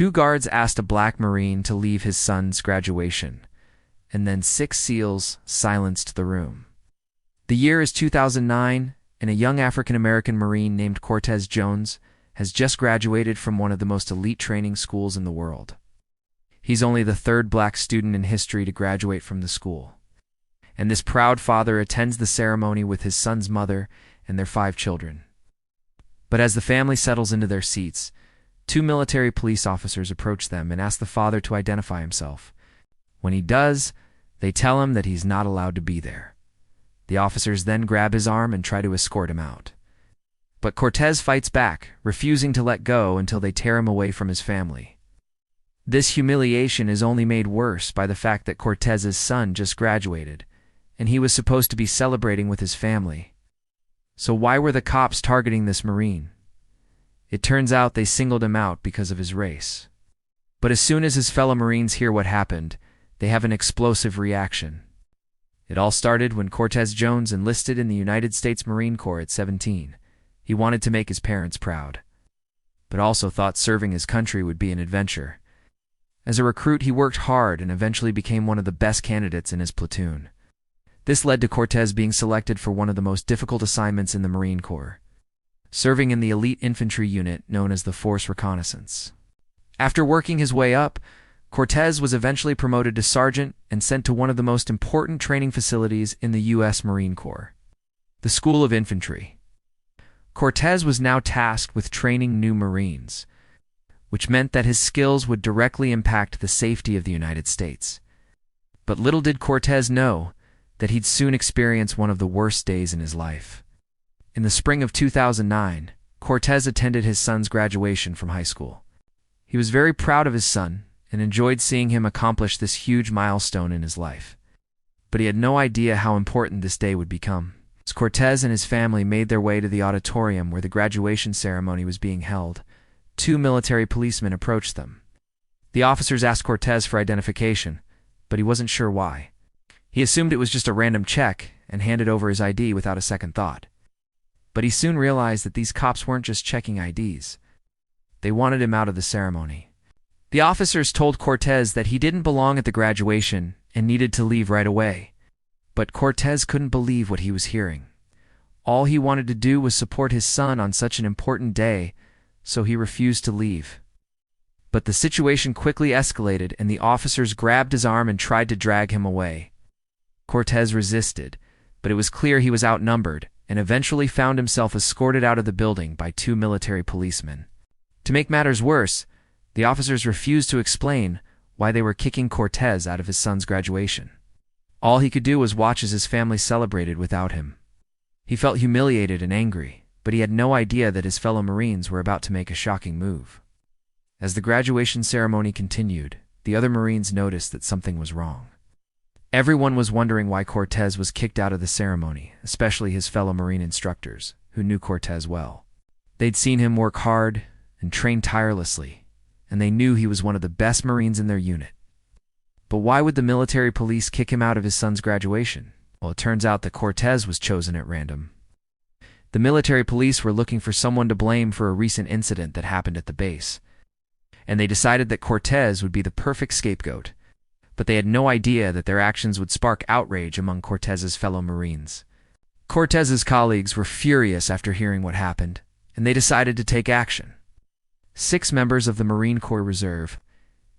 2 guards asked a black Marine to leave his son's graduation, and then 6 SEALs silenced the room. The year is 2009, and a young African-American Marine named Cortez Jones has just graduated from one of the most elite training schools in the world. He's only the 3rd black student in history to graduate from the school, and this proud father attends the ceremony with his son's mother and their 5 children. But as the family settles into their seats, 2 military police officers approach them and ask the father to identify himself. When he does, they tell him that he's not allowed to be there. The officers then grab his arm and try to escort him out. But Cortez fights back, refusing to let go until they tear him away from his family. This humiliation is only made worse by the fact that Cortez's son just graduated, and he was supposed to be celebrating with his family. So why were the cops targeting this Marine? It turns out they singled him out because of his race. But as soon as his fellow Marines hear what happened, they have an explosive reaction. It all started when Cortez Jones enlisted in the United States Marine Corps at 17. He wanted to make his parents proud, but also thought serving his country would be an adventure. As a recruit, he worked hard and eventually became one of the best candidates in his platoon. This led to Cortez being selected for one of the most difficult assignments in the Marine Corps, serving in the elite infantry unit known as the Force Reconnaissance. After working his way up, Cortez was eventually promoted to sergeant and sent to one of the most important training facilities in the U.S. Marine Corps, the School of Infantry. Cortez was now tasked with training new Marines, which meant that his skills would directly impact the safety of the United States. But little did Cortez know that he'd soon experience one of the worst days in his life. In the spring of 2009, Cortez attended his son's graduation from high school. He was very proud of his son and enjoyed seeing him accomplish this huge milestone in his life. But he had no idea how important this day would become. As Cortez and his family made their way to the auditorium where the graduation ceremony was being held, 2 military policemen approached them. The officers asked Cortez for identification, but he wasn't sure why. He assumed it was just a random check and handed over his ID without a second thought. But he soon realized that these cops weren't just checking IDs. They wanted him out of the ceremony. The officers told Cortez that he didn't belong at the graduation and needed to leave right away. But Cortez couldn't believe what he was hearing. All he wanted to do was support his son on such an important day, so he refused to leave. But the situation quickly escalated and the officers grabbed his arm and tried to drag him away. Cortez resisted, but it was clear he was outnumbered and eventually found himself escorted out of the building by 2 military policemen. To make matters worse, the officers refused to explain why they were kicking Cortez out of his son's graduation. All he could do was watch as his family celebrated without him. He felt humiliated and angry, but he had no idea that his fellow Marines were about to make a shocking move. As the graduation ceremony continued, the other Marines noticed that something was wrong. Everyone was wondering why Cortez was kicked out of the ceremony, especially his fellow Marine instructors, who knew Cortez well. They'd seen him work hard and train tirelessly, and they knew he was one of the best Marines in their unit. But why would the military police kick him out of his son's graduation? Well, it turns out that Cortez was chosen at random. The military police were looking for someone to blame for a recent incident that happened at the base, and they decided that Cortez would be the perfect scapegoat. But they had no idea that their actions would spark outrage among Cortez's fellow Marines. Cortez's colleagues were furious after hearing what happened, and they decided to take action. 6 members of the Marine Corps Reserve,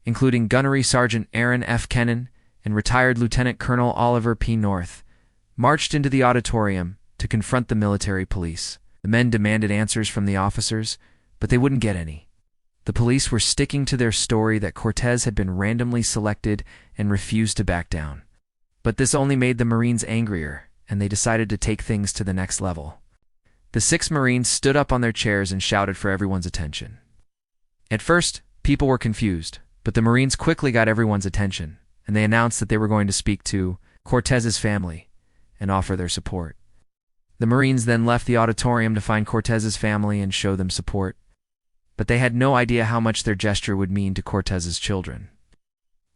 including Gunnery Sergeant Aaron F. Kennan and retired Lieutenant Colonel Oliver P. North, marched into the auditorium to confront the military police. The men demanded answers from the officers, but they wouldn't get any. The police were sticking to their story that Cortez had been randomly selected and refused to back down. But this only made the Marines angrier, and they decided to take things to the next level. The 6 Marines stood up on their chairs and shouted for everyone's attention. At first, people were confused, but the Marines quickly got everyone's attention, and they announced that they were going to speak to Cortez's family and offer their support. The Marines then left the auditorium to find Cortez's family and show them support, but they had no idea how much their gesture would mean to Cortez's children.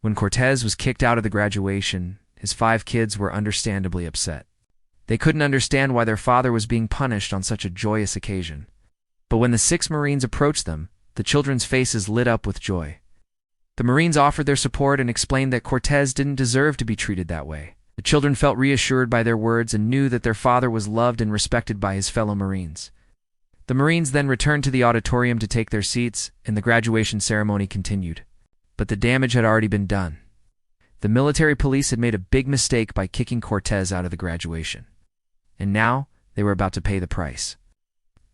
When Cortez was kicked out of the graduation, his 5 kids were understandably upset. They couldn't understand why their father was being punished on such a joyous occasion. But when the 6 Marines approached them, The children's faces lit up with joy. The Marines offered their support and explained that Cortez didn't deserve to be treated that way. The children felt reassured by their words and knew that their father was loved and respected by his fellow Marines. The Marines then returned to the auditorium to take their seats, and the graduation ceremony continued. But the damage had already been done. The military police had made a big mistake by kicking Cortez out of the graduation. And now, they were about to pay the price.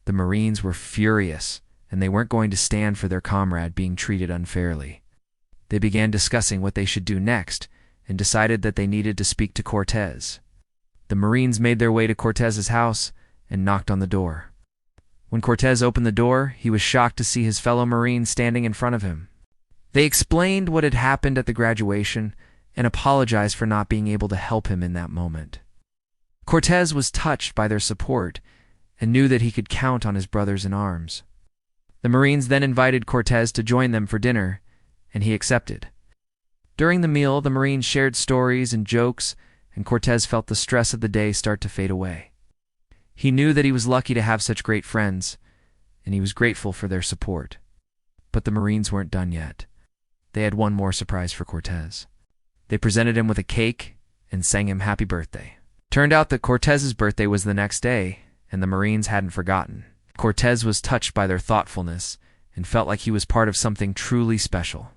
The Marines were furious, and they weren't going to stand for their comrade being treated unfairly. They began discussing what they should do next, and decided that they needed to speak to Cortez. The Marines made their way to Cortez's house and knocked on the door. When Cortez opened the door, he was shocked to see his fellow Marines standing in front of him. They explained what had happened at the graduation and apologized for not being able to help him in that moment. Cortez was touched by their support and knew that he could count on his brothers in arms. The Marines then invited Cortez to join them for dinner, and he accepted. During the meal, the Marines shared stories and jokes, and Cortez felt the stress of the day start to fade away. He knew that he was lucky to have such great friends, and he was grateful for their support. But the Marines weren't done yet. They had one more surprise for Cortez. They presented him with a cake and sang him happy birthday. Turned out that Cortez's birthday was the next day, and the Marines hadn't forgotten. Cortez was touched by their thoughtfulness and felt like he was part of something truly special.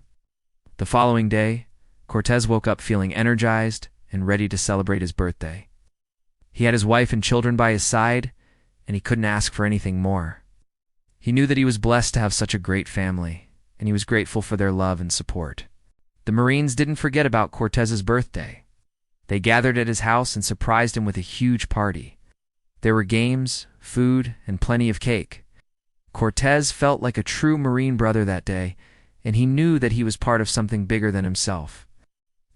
The following day, Cortez woke up feeling energized and ready to celebrate his birthday. He had his wife and children by his side, and he couldn't ask for anything more. He knew that he was blessed to have such a great family, and he was grateful for their love and support. The Marines didn't forget about Cortez's birthday. They gathered at his house and surprised him with a huge party. There were games, food, and plenty of cake. Cortez felt like a true Marine brother that day, and he knew that he was part of something bigger than himself.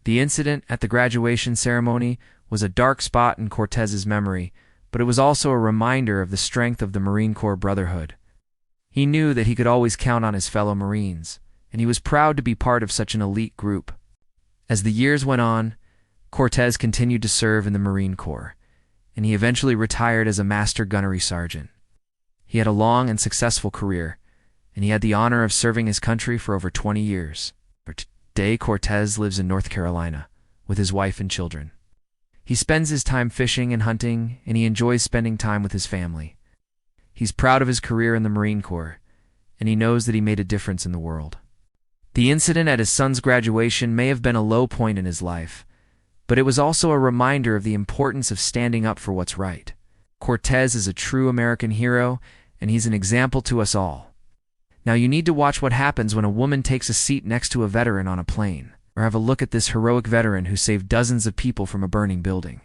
The incident at the graduation ceremony was a dark spot in Cortez's memory, but it was also a reminder of the strength of the Marine Corps brotherhood. He knew that he could always count on his fellow Marines, and he was proud to be part of such an elite group. As the years went on, Cortez continued to serve in the Marine Corps, and he eventually retired as a master gunnery sergeant. He had a long and successful career, and he had the honor of serving his country for over 20 years. Today, Cortez lives in North Carolina with his wife and children. He spends his time fishing and hunting, and he enjoys spending time with his family. He's proud of his career in the Marine Corps, and he knows that he made a difference in the world. The incident at his son's graduation may have been a low point in his life, but it was also a reminder of the importance of standing up for what's right. Cortez is a true American hero, and he's an example to us all. Now you need to watch what happens when a woman takes a seat next to a veteran on a plane, or have a look at this heroic veteran who saved dozens of people from a burning building.